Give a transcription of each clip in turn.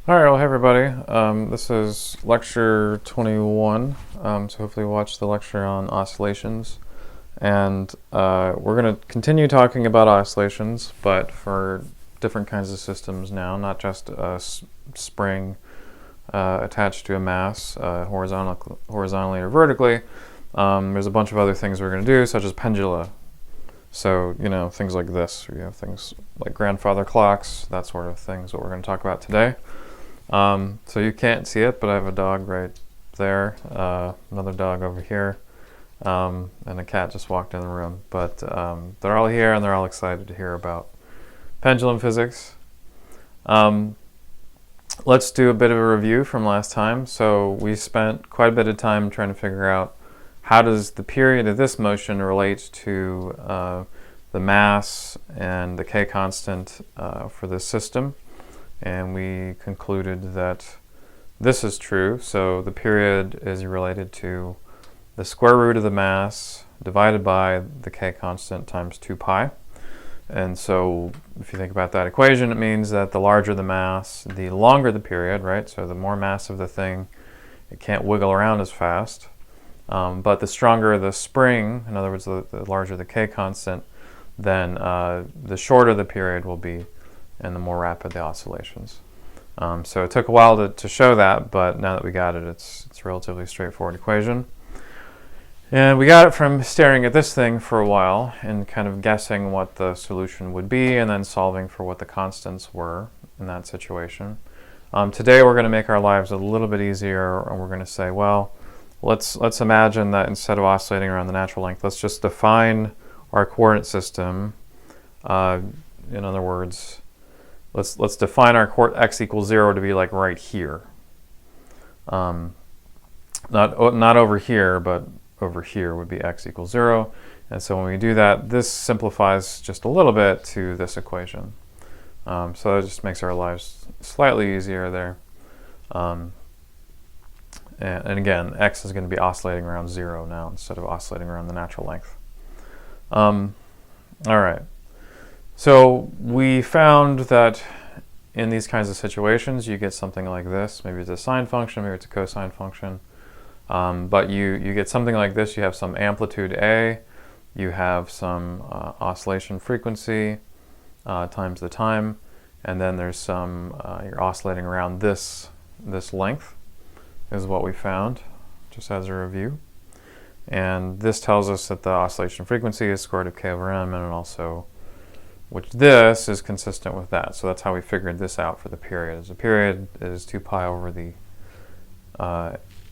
All right, well, hey everybody. This is lecture 21. So hopefully you watched the lecture on oscillations. And we're going to continue talking about oscillations, but for different kinds of systems now, not just a spring attached to a mass horizontally or vertically. There's a bunch of other things we're going to do, such as pendula. So, things like this. We have things like grandfather clocks, that sort of thing is what we're going to talk about today. So you can't see it, but I have a dog right there, another dog over here, and a cat just walked in the room. But they're all here and they're all excited to hear about pendulum physics. Let's do a bit of a review from last time. So we spent quite a bit of time trying to figure out how does the period of this motion relate to the mass and the k constant for this system. And we concluded that this is true. So the period is related to the square root of the mass divided by the k constant times 2 pi. And so if you think about that equation, it means that the larger the mass, the longer the period, right? So the more massive the thing, it can't wiggle around as fast. But the stronger the spring, in other words, the larger the k constant, then the shorter the period will be and the more rapid the oscillations. So it took a while to show that, but now that we got it, it's a relatively straightforward equation. And we got it from staring at this thing for a while and kind of guessing what the solution would be and then solving for what the constants were in that situation. Today we're going to make our lives a little bit easier, and we're going to say, well, let's imagine that instead of oscillating around the natural length, let's just define our coordinate system. In other words, let's define our x equals 0 to be like right here. Not over here, but over here would be x equals 0. And so when we do that, this simplifies just a little bit to this equation. So that just makes our lives slightly easier there. And again, x is going to be oscillating around 0 now instead of oscillating around the natural length. All right. So we found that in these kinds of situations, you get something like this. Maybe it's a sine function, maybe it's a cosine function. But you get something like this. You have some amplitude A, you have some oscillation frequency times the time, and then there's some, you're oscillating around this length is what we found, just as a review. And this tells us that the oscillation frequency is square root of k over m, and also which this is consistent with that. So that's how we figured this out for the period. The period is 2 pi over the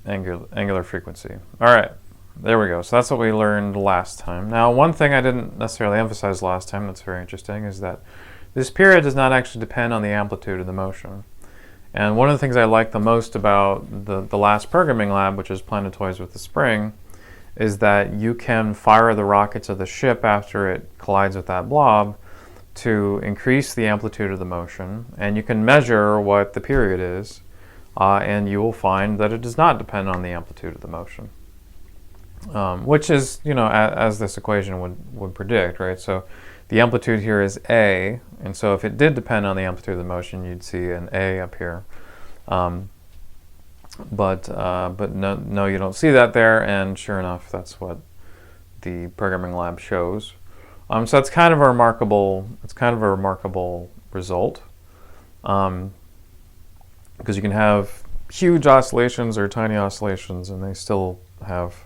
angular frequency. All right, there we go. So that's what we learned last time. Now, one thing I didn't necessarily emphasize last time that's very interesting is that this period does not actually depend on the amplitude of the motion. And one of the things I like the most about the last programming lab, which is planetoids with the spring, is that you can fire the rockets of the ship after it collides with that blob to increase the amplitude of the motion, and you can measure what the period is, and you will find that it does not depend on the amplitude of the motion, which is, as this equation would predict, right? So the amplitude here is A, and so if it did depend on the amplitude of the motion, you'd see an A up here. But no, you don't see that there, and sure enough, that's what the programming lab shows. So that's kind of a remarkable. It's kind of a remarkable result, because you can have huge oscillations or tiny oscillations, and they still have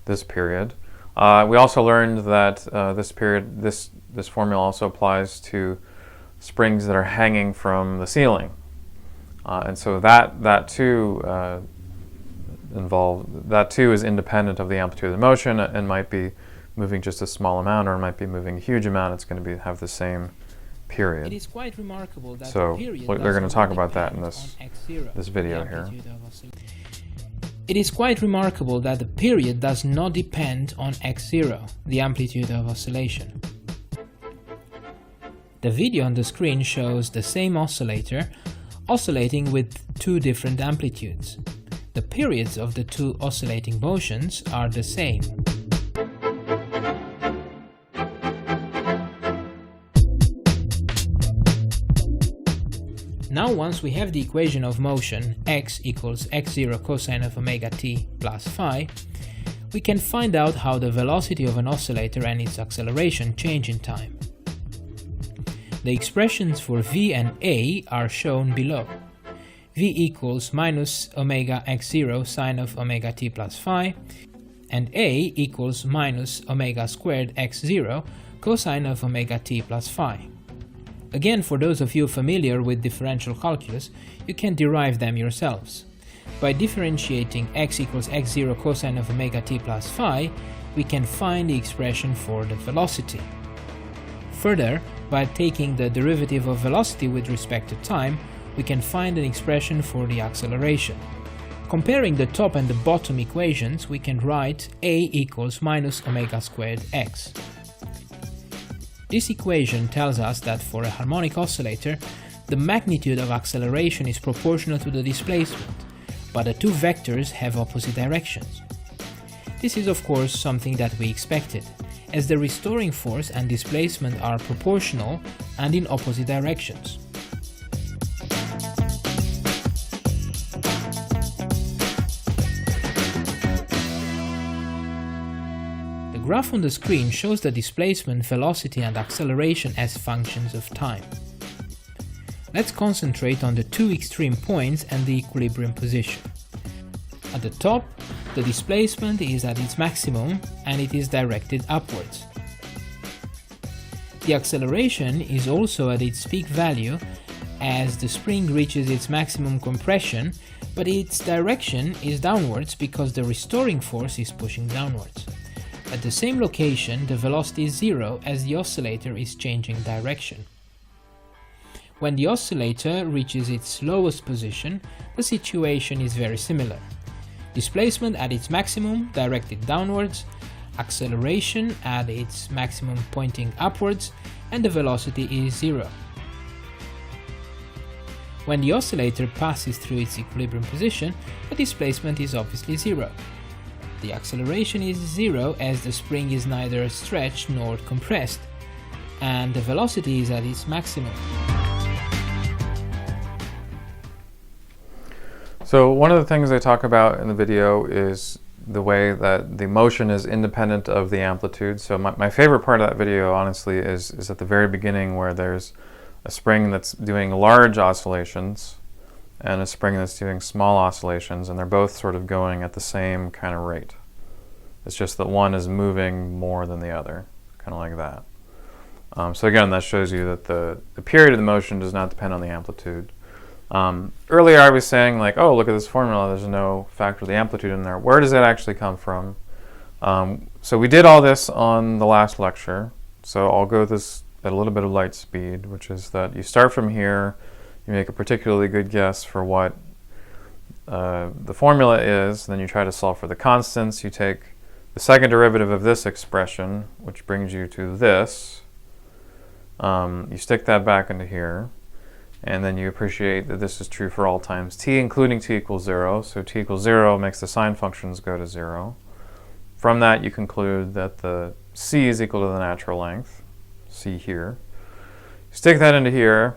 this period. We also learned that this formula also applies to springs that are hanging from the ceiling, and so that too is independent of the amplitude of the motion and might be moving just a small amount, or it might be moving a huge amount. It's going to have the same period. It is quite remarkable that so the period they're going to talk about that in this video here. It is quite remarkable that the period does not depend on x0, the amplitude of oscillation. The video on the screen shows the same oscillator oscillating with two different amplitudes. The periods of the two oscillating motions are the same. Now once we have the equation of motion x equals x0 cosine of omega t plus phi, we can find out how the velocity of an oscillator and its acceleration change in time. The expressions for v and a are shown below. v equals minus omega x0 sine of omega t plus phi, and a equals minus omega squared x0 cosine of omega t plus phi. Again, for those of you familiar with differential calculus, you can derive them yourselves. By differentiating x equals x0 cosine of omega t plus phi, we can find the expression for the velocity. Further, by taking the derivative of velocity with respect to time, we can find an expression for the acceleration. Comparing the top and the bottom equations, we can write a equals minus omega squared x. This equation tells us that for a harmonic oscillator, the magnitude of acceleration is proportional to the displacement, but the two vectors have opposite directions. This is of course something that we expected, as the restoring force and displacement are proportional and in opposite directions. The graph on the screen shows the displacement, velocity and acceleration as functions of time. Let's concentrate on the two extreme points and the equilibrium position. At the top, the displacement is at its maximum and it is directed upwards. The acceleration is also at its peak value as the spring reaches its maximum compression, but its direction is downwards because the restoring force is pushing downwards. At the same location, the velocity is zero as the oscillator is changing direction. When the oscillator reaches its lowest position, the situation is very similar. Displacement at its maximum directed downwards, acceleration at its maximum pointing upwards, and the velocity is zero. When the oscillator passes through its equilibrium position, the displacement is obviously zero. The acceleration is zero as the spring is neither stretched nor compressed, and the velocity is at its maximum. So one of the things I talk about in the video is the way that the motion is independent of the amplitude. So my favorite part of that video, honestly, is at the very beginning, where there's a spring that's doing large oscillations and a spring that's doing small oscillations, and they're both sort of going at the same kind of rate. It's just that one is moving more than the other, kind of like that. So again, that shows you that the period of the motion does not depend on the amplitude. Earlier I was saying, like, oh, look at this formula, there's no factor of the amplitude in there. Where does that actually come from? So we did all this on the last lecture, so I'll go this at a little bit of light speed, which is that you start from here, you make a particularly good guess for what the formula is, then you try to solve for the constants. You take the second derivative of this expression, which brings you to this. You stick that back into here, and then you appreciate that this is true for all times t, including t equals 0. So t equals 0 makes the sine functions go to 0. From that, you conclude that the c is equal to the natural length, c here. You stick that into here,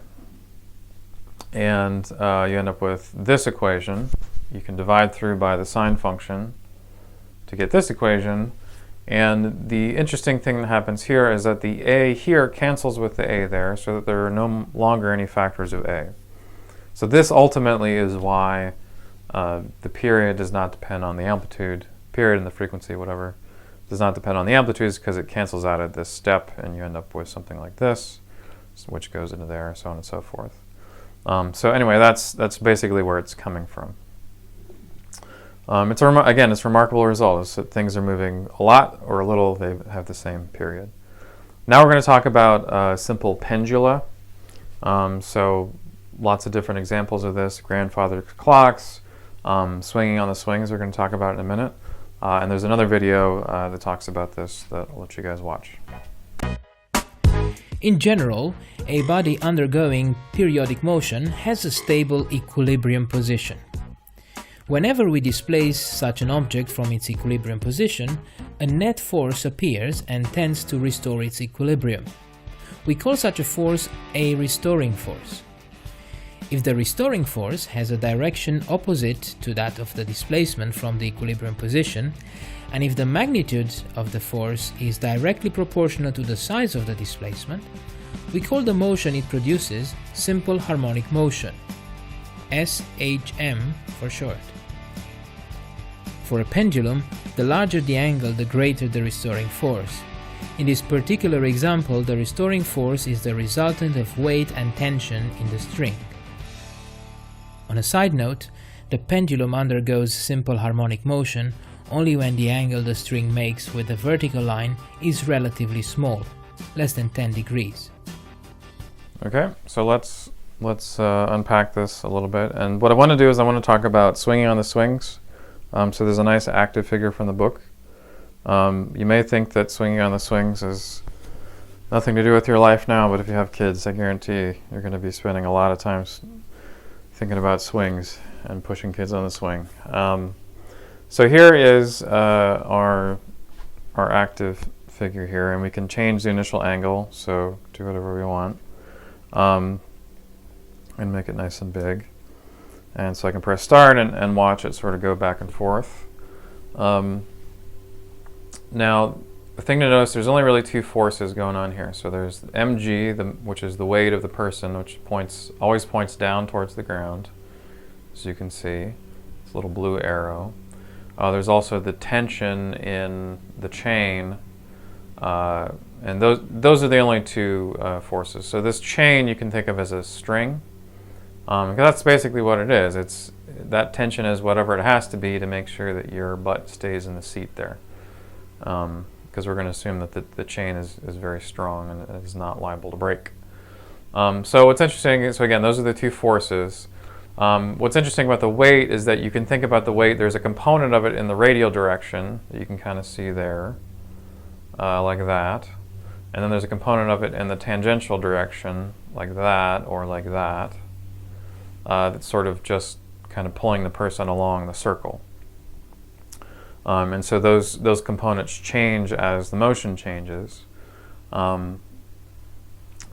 and you end up with this equation. You can divide through by the sine function to get this equation. And the interesting thing that happens here is that the a here cancels with the a there, so that there are no longer any factors of a. So this ultimately is why the period does not depend on the amplitude, period and the frequency, whatever, does not depend on the amplitudes, because it cancels out at this step, and you end up with something like this, which goes into there, so on and so forth. So anyway, that's basically where it's coming from. It's a remarkable result. Is that things are moving a lot or a little, they have the same period. Now we're going to talk about simple pendula. So lots of different examples of this. Grandfather clocks, swinging on the swings, we're going to talk about in a minute. And there's another video that talks about this that I'll let you guys watch. In general, a body undergoing periodic motion has a stable equilibrium position. Whenever we displace such an object from its equilibrium position, a net force appears and tends to restore its equilibrium. We call such a force a restoring force. if the restoring force has a direction opposite to that of the displacement from the equilibrium position, and if the magnitude of the force is directly proportional to the size of the displacement, we call the motion it produces simple harmonic motion, SHM for short. For a pendulum, the larger the angle, the greater the restoring force. In this particular example, the restoring force is the resultant of weight and tension in the string. On a side note, the pendulum undergoes simple harmonic motion only when the angle the string makes with the vertical line is relatively small, less than 10 degrees. Okay, so let's unpack this a little bit. And what I want to do is I want to talk about swinging on the swings. So there's a nice active figure from the book. You may think that swinging on the swings is nothing to do with your life now, but if you have kids, I guarantee you're going to be spending a lot of time thinking about swings and pushing kids on the swing. So here is our active figure here, and we can change the initial angle, so do whatever we want, and make it nice and big. And so I can press start and watch it sort of go back and forth. Now, the thing to notice, there's only really two forces going on here. So there's mg, which is the weight of the person, which always points down towards the ground, as you can see. This little blue arrow. There's also the tension in the chain, and those are the only two forces. So this chain you can think of as a string, because that's basically what it is. That tension is whatever it has to be to make sure that your butt stays in the seat there, because we're going to assume that the chain is very strong and is not liable to break. So what's interesting, so again, those are the two forces. What's interesting about the weight is that you can think about the weight, there's a component of it in the radial direction that you can kind of see there, like that. And then there's a component of it in the tangential direction, like that, or like that. That's sort of just kind of pulling the person along the circle. And so those components change as the motion changes. So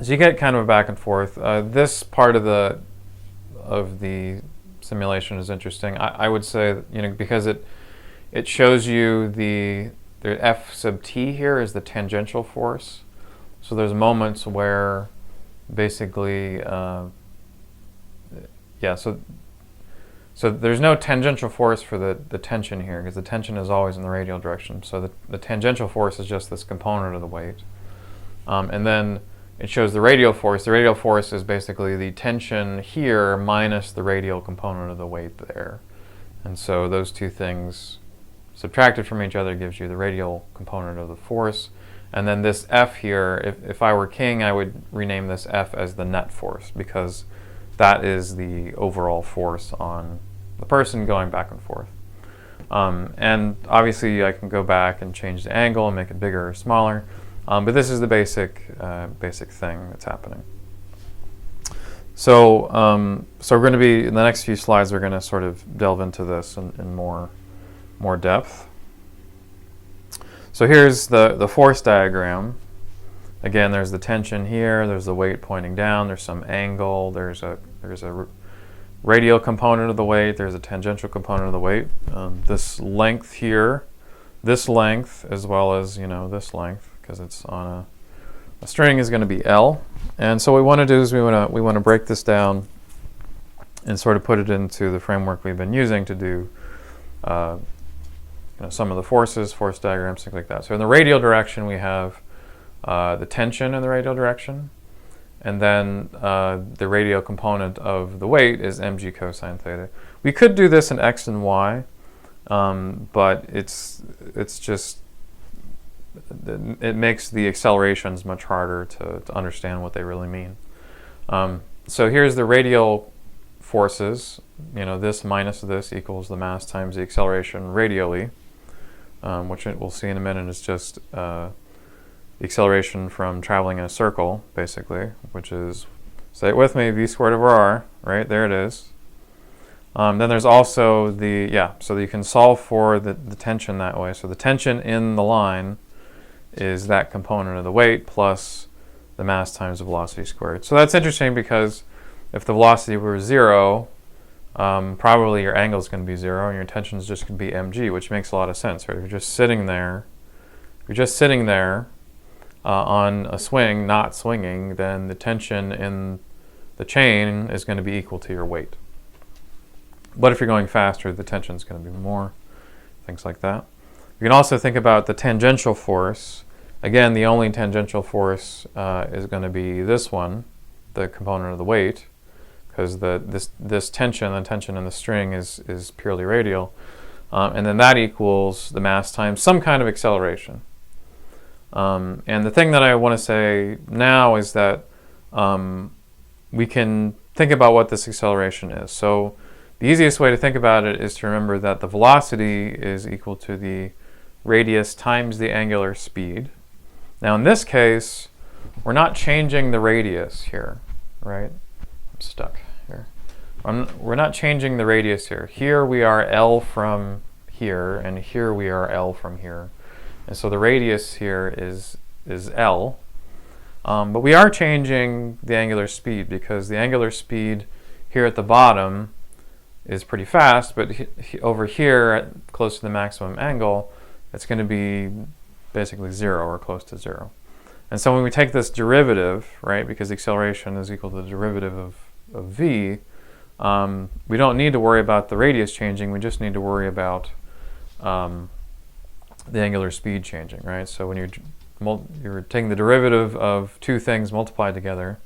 you get kind of a back and forth. This part of the simulation is interesting. I would say, because it shows you the F sub t here is the tangential force. So there's moments where basically, so there's no tangential force for the tension here, because the tension is always in the radial direction. So the tangential force is just this component of the weight. And then it shows the radial force. The radial force is basically the tension here minus the radial component of the weight there. And so those two things subtracted from each other gives you the radial component of the force. And then this F here, if I were king, I would rename this F as the net force, because that is the overall force on the person going back and forth. And obviously I can go back and change the angle and make it bigger or smaller. But this is the basic thing that's happening. So we're going to be, in the next few slides, we're going to sort of delve into this in more depth. So here's the force diagram. Again, there's the tension here, there's the weight pointing down, there's some angle, there's a radial component of the weight, there's a tangential component of the weight. This length here, this length, as well as this length, because it's on a string, is going to be L. And so what we want to do is we want to break this down and sort of put it into the framework we've been using to do some of the forces, force diagrams, things like that. So in the radial direction, we have the tension in the radial direction, and then the radial component of the weight is mg cosine theta. We could do this in x and y, but it's just, it makes the accelerations much harder to understand what they really mean. So here's the radial forces. This minus this equals the mass times the acceleration radially, which we'll see in a minute is just the acceleration from traveling in a circle, basically, which is, say it with me, v squared over r, right? There it is. Then there's also so you can solve for the tension that way. So the tension in the line is that component of the weight plus the mass times the velocity squared. So that's interesting because if the velocity were 0, probably your angle is going to be 0 and your tension is just going to be mg, which makes a lot of sense, right? If you're just sitting there, on a swing, not swinging, then the tension in the chain is going to be equal to your weight. But if you're going faster, the tension is going to be more, things like that. You can also think about the tangential force. Again, the only tangential force is going to be this one, the component of the weight, because this tension, the tension in the string is purely radial. And then that equals the mass times some kind of acceleration. And the thing that I want to say now is that we can think about what this acceleration is. So the easiest way to think about it is to remember that the velocity is equal to the radius times the angular speed. Now in this case, we're not changing the radius here, right? I'm stuck here. We're not changing the radius here. Here we are L from here, and here we are L from here. And so the radius here is L. But we are changing the angular speed, because the angular speed here at the bottom is pretty fast, but over here, close to the maximum angle, it's going to be basically 0 or close to 0. And so when we take this derivative, right, because acceleration is equal to the derivative of v, we don't need to worry about the radius changing, we just need to worry about the angular speed changing, right? So when you're taking the derivative of two things multiplied together,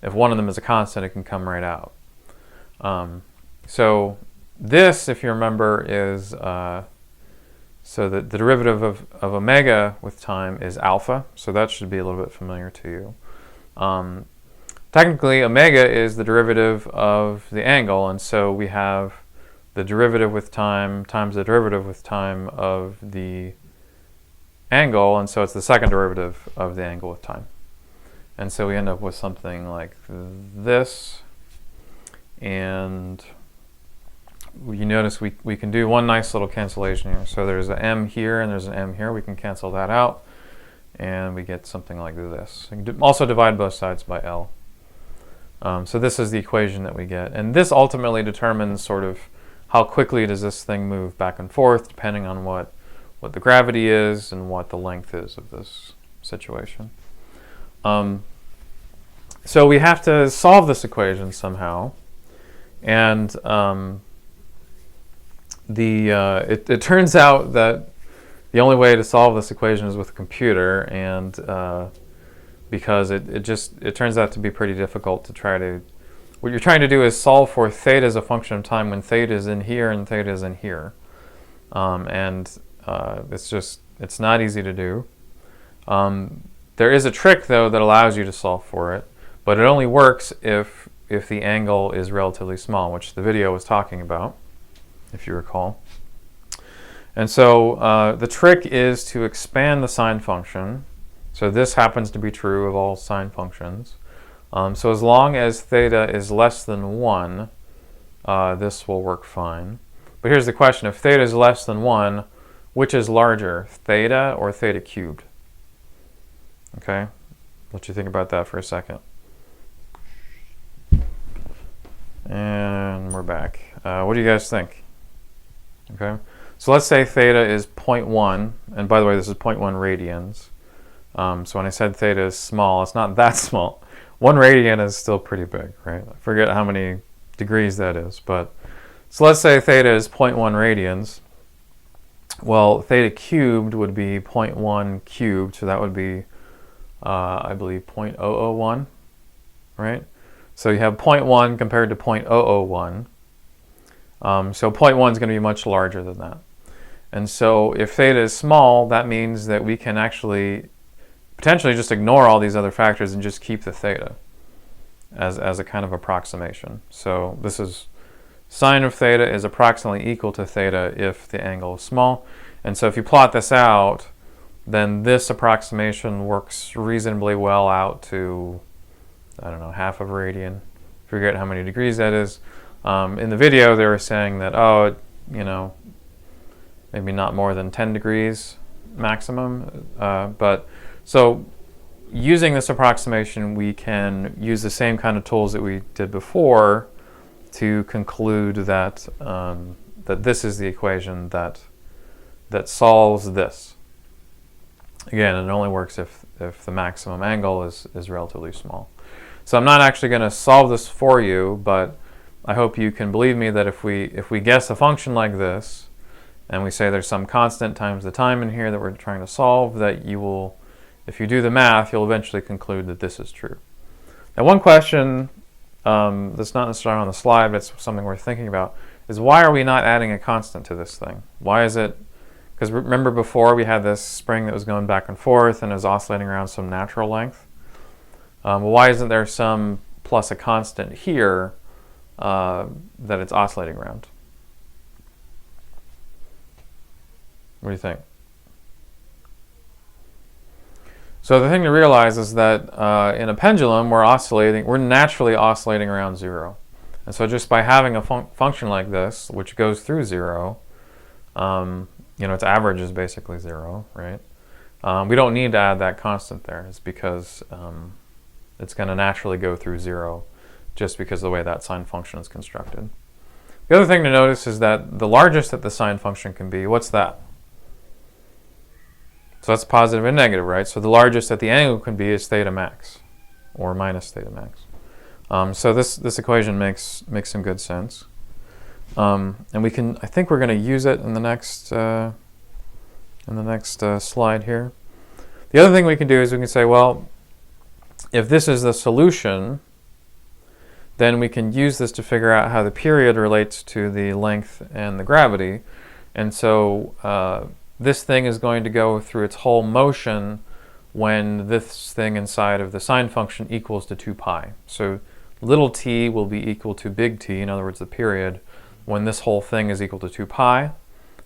if one of them is a constant, it can come right out. So this, if you remember, is so the derivative of omega with time is alpha, so that should be a little bit familiar to you. Technically, omega is the derivative of the angle, and so we have the derivative with time times the derivative with time of the angle, and so it's the second derivative of the angle with time. And so we end up with something like this, and you notice we can do one nice little cancellation here. So there's an m here and there's an m here. We can cancel that out, and we get something like this. You can also divide both sides by L. So this is the equation that we get. And this ultimately determines sort of how quickly does this thing move back and forth, depending on what the gravity is and what the length is of this situation. So we have to solve this equation somehow. And it turns out that the only way to solve this equation is with a computer, and because it turns out to be pretty difficult to try to. What you're trying to do is solve for theta as a function of time when theta is in here and theta is in here, it's not easy to do. There is a trick though that allows you to solve for it, but it only works if the angle is relatively small, which the video was talking about, if you recall. And so the trick is to expand the sine function. So this happens to be true of all sine functions. So as long as theta is less than 1, this will work fine. But here's the question: if theta is less than 1, which is larger, theta or theta cubed? Okay, let you think about that for a second. And we're back. What do you guys think? Okay, so let's say theta is 0.1, and by the way, this is 0.1 radians. So when I said theta is small, it's not that small. 1 radian is still pretty big, right? I forget how many degrees that is, but so let's say theta is 0.1 radians. Well, theta cubed would be 0.1 cubed, so that would be, I believe, 0.001, right? So you have 0.1 compared to 0.001. So 0.1 is going to be much larger than that. And so if theta is small, that means that we can actually potentially just ignore all these other factors and just keep the theta as a kind of approximation. So this is sine of theta is approximately equal to theta if the angle is small. And so if you plot this out, then this approximation works reasonably well out to, I don't know, half of a radian. Forget how many degrees that is. In the video, they were saying that, oh, maybe not more than 10 degrees maximum. But so using this approximation, we can use the same kind of tools that we did before to conclude that that this is the equation that solves this. Again, it only works if the maximum angle is relatively small. So I'm not actually going to solve this for you, but I hope you can believe me that if we guess a function like this, and we say there's some constant times the time in here that we're trying to solve, that you will, if you do the math, you'll eventually conclude that this is true. Now, one question that's not necessarily on the slide, but it's something worth thinking about, is why are we not adding a constant to this thing? Why is it? Because remember before we had this spring that was going back and forth and is oscillating around some natural length. Well, why isn't there some plus a constant here that it's oscillating around? What do you think? So the thing to realize is that in a pendulum, we're naturally oscillating around 0. And so just by having a function like this, which goes through 0, its average is basically 0, right? We don't need to add that constant there. It's because it's going to naturally go through 0 just because of the way that sine function is constructed. The other thing to notice is that the largest that the sine function can be, what's that? So that's positive and negative, right? So the largest that the angle can be is theta max, or minus theta max. So this equation makes some good sense. And I think we're going to use it in the next slide here. The other thing we can do is we can say, well, if this is the solution, then we can use this to figure out how the period relates to the length and the gravity. And so this thing is going to go through its whole motion when this thing inside of the sine function equals to 2 pi. So little t will be equal to big T, in other words, the period, when this whole thing is equal to 2 pi.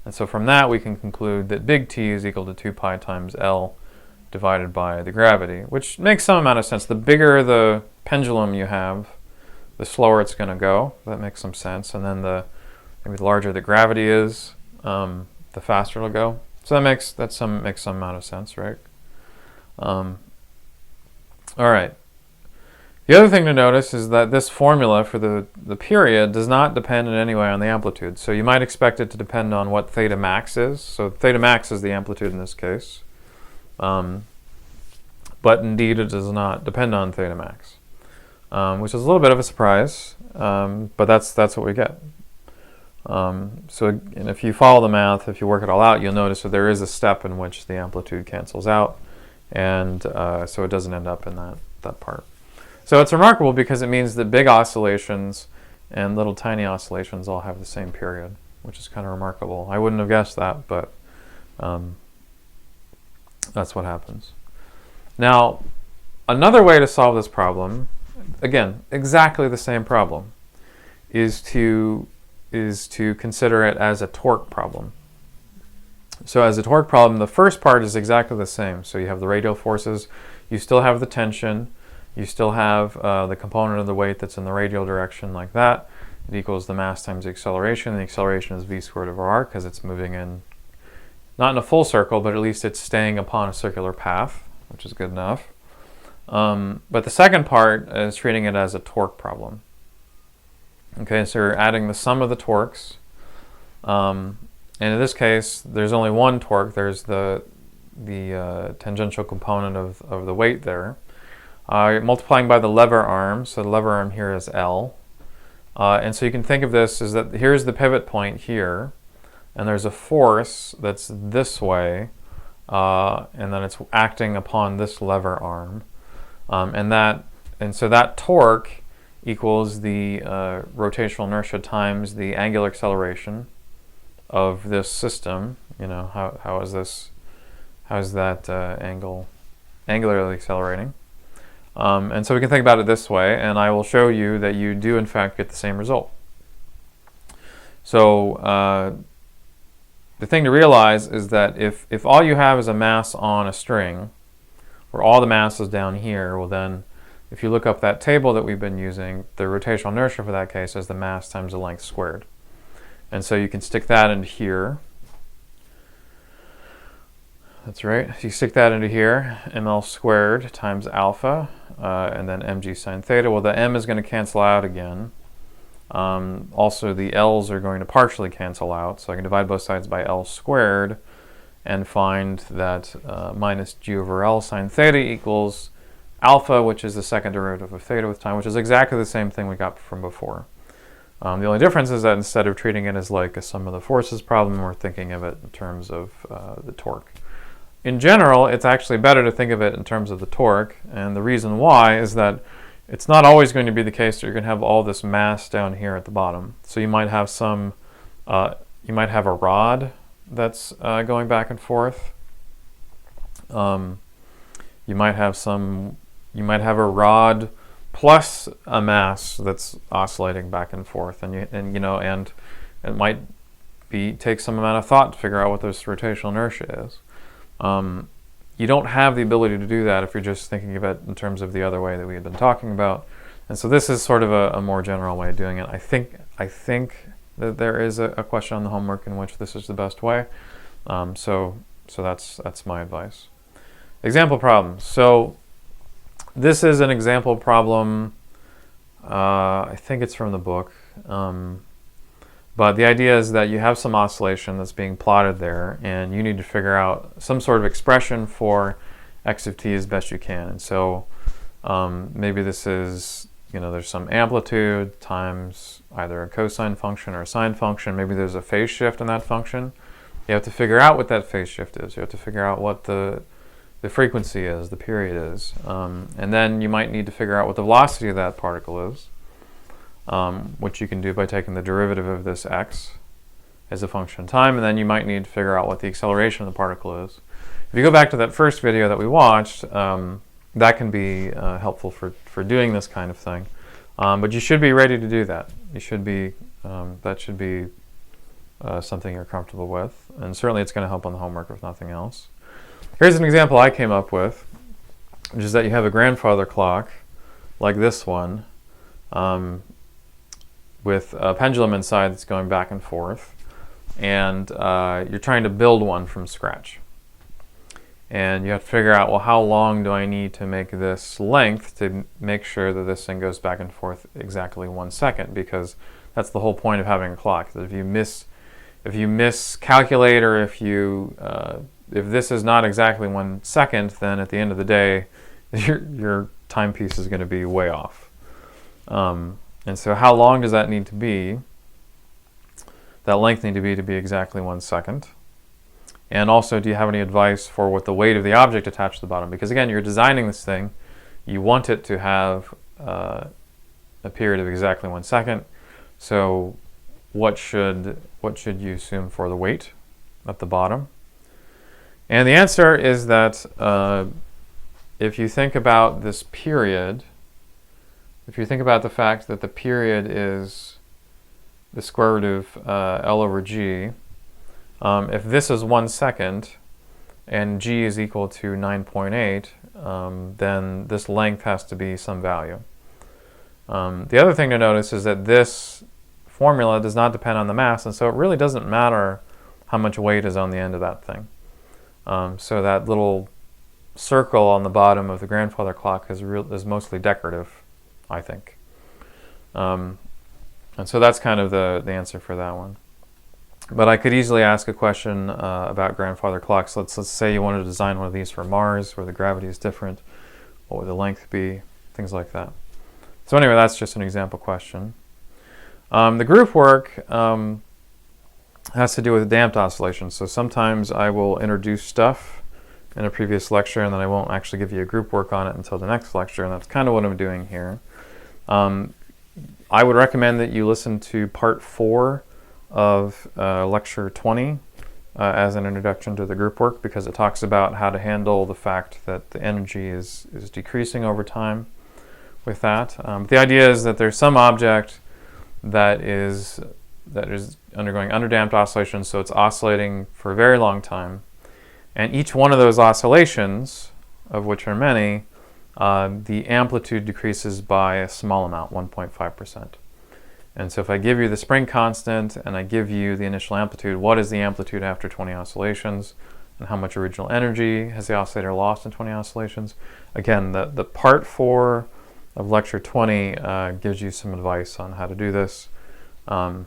And so from that we can conclude that big T is equal to 2 pi times L divided by the gravity, which makes some amount of sense. The bigger the pendulum you have, the slower it's going to go. That makes some sense. And then maybe the larger the gravity is, the faster it'll go. So that makes some amount of sense, right? All right. The other thing to notice is that this formula for the period does not depend in any way on the amplitude. So you might expect it to depend on what theta max is. So theta max is the amplitude in this case. But indeed it does not depend on theta max, which is a little bit of a surprise, but that's what we get. And if you follow the math, if you work it all out, you'll notice that there is a step in which the amplitude cancels out, and so it doesn't end up in that part. So it's remarkable because it means that big oscillations and little tiny oscillations all have the same period, which is kind of remarkable. I wouldn't have guessed that, but that's what happens. Now, another way to solve this problem, again, exactly the same problem, is to consider it as a torque problem. So as a torque problem, the first part is exactly the same. So you have the radial forces, you still have the tension, you still have the component of the weight that's in the radial direction like that. It equals the mass times the acceleration. The acceleration is v squared over r because it's moving in, not in a full circle, but at least it's staying upon a circular path, which is good enough. But the second part is treating it as a torque problem. Okay, so we're adding the sum of the torques. And in this case, there's only one torque. There's the tangential component of the weight there. Multiplying by the lever arm, so the lever arm here is L. And so you can think of this as that here's the pivot point here, and there's a force that's this way, and then it's acting upon this lever arm. And so that torque equals the rotational inertia times the angular acceleration of this system. You know, how is that angularly accelerating? And so we can think about it this way, and I will show you that you do in fact get the same result. So the thing to realize is that if all you have is a mass on a string, where all the mass is down here, well then, if you look up that table that we've been using, the rotational inertia for that case is the mass times the length squared. And so you can stick that into here. That's right. You stick that into here, ml squared times alpha, and then mg sine theta. Well, the m is going to cancel out again. Also, the l's are going to partially cancel out, so I can divide both sides by l squared and find that minus g over l sine theta equals alpha, which is the second derivative of theta with time, which is exactly the same thing we got from before. The only difference is that instead of treating it as like a sum of the forces problem, we're thinking of it in terms of the torque. In general, it's actually better to think of it in terms of the torque, and the reason why is that it's not always going to be the case that you're going to have all this mass down here at the bottom. So you might have you might have a rod that's going back and forth. You might have a rod plus a mass that's oscillating back and forth, and it might take some amount of thought to figure out what this rotational inertia is. You don't have the ability to do that if you're just thinking of it in terms of the other way that we had been talking about. And so this is sort of a more general way of doing it. I think that there is a question on the homework in which this is the best way. So that's my advice. Example problems. So this is an example problem. I think it's from the book. But the idea is that you have some oscillation that's being plotted there, and you need to figure out some sort of expression for x of t as best you can. And so maybe this is, there's some amplitude times either a cosine function or a sine function. Maybe there's a phase shift in that function. You have to figure out what that phase shift is. You have to figure out what the frequency is, the period is. And then you might need to figure out what the velocity of that particle is. Which you can do by taking the derivative of this x as a function of time, and then you might need to figure out what the acceleration of the particle is. If you go back to that first video that we watched, that can be helpful for doing this kind of thing. But you should be ready to do that. You should be that should be something you're comfortable with, and certainly it's going to help on the homework if nothing else. Here's an example I came up with, which is that you have a grandfather clock like this one. With a pendulum inside that's going back and forth, and you're trying to build one from scratch. And you have to figure out, well, how long do I need to make this length to make sure that this thing goes back and forth exactly 1 second, because that's the whole point of having a clock. That if you miscalculate, or if this is not exactly 1 second, then at the end of the day, your timepiece is going to be way off. And so how long does that need to be? That length need to be exactly 1 second. And also, do you have any advice for what the weight of the object attached to the bottom? Because again, you're designing this thing. You want it to have a period of exactly 1 second. So what should you assume for the weight at the bottom? And the answer is that if you think about this period, if you think about the fact that the period is the square root of L over G, if this is 1 second and G is equal to 9.8, then this length has to be some value. The other thing to notice is that this formula does not depend on the mass, and so it really doesn't matter how much weight is on the end of that thing. So that little circle on the bottom of the grandfather clock is mostly decorative, I think. And so that's kind of the answer for that one. But I could easily ask a question about grandfather clocks. Let's say you wanted to design one of these for Mars, where the gravity is different. What would the length be? Things like that. So anyway, that's just an example question. The group work has to do with damped oscillations. So sometimes I will introduce stuff in a previous lecture, and then I won't actually give you a group work on it until the next lecture, and that's kind of what I'm doing here. I would recommend that you listen to part 4 of lecture 20 as an introduction to the group work, because it talks about how to handle the fact that the energy is decreasing over time with that. The idea is that there's some object that is undergoing underdamped oscillations, so it's oscillating for a very long time, and each one of those oscillations, of which are many, the amplitude decreases by a small amount, 1.5%. And so if I give you the spring constant and I give you the initial amplitude, what is the amplitude after 20 oscillations? and how much original energy has the oscillator lost in 20 oscillations. Again, the part 4 of lecture 20 gives you some advice on how to do this. And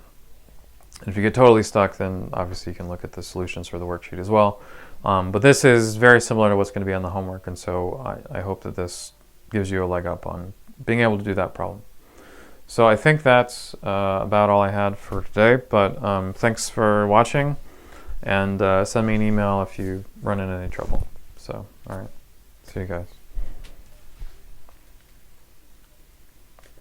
if you get totally stuck, then obviously you can look at the solutions for the worksheet as well. But this is very similar to what's going to be on the homework, and so I hope that this gives you a leg up on being able to do that problem. So I think that's about all I had for today, but thanks for watching, and send me an email if you run into any trouble. So, all right, see you guys.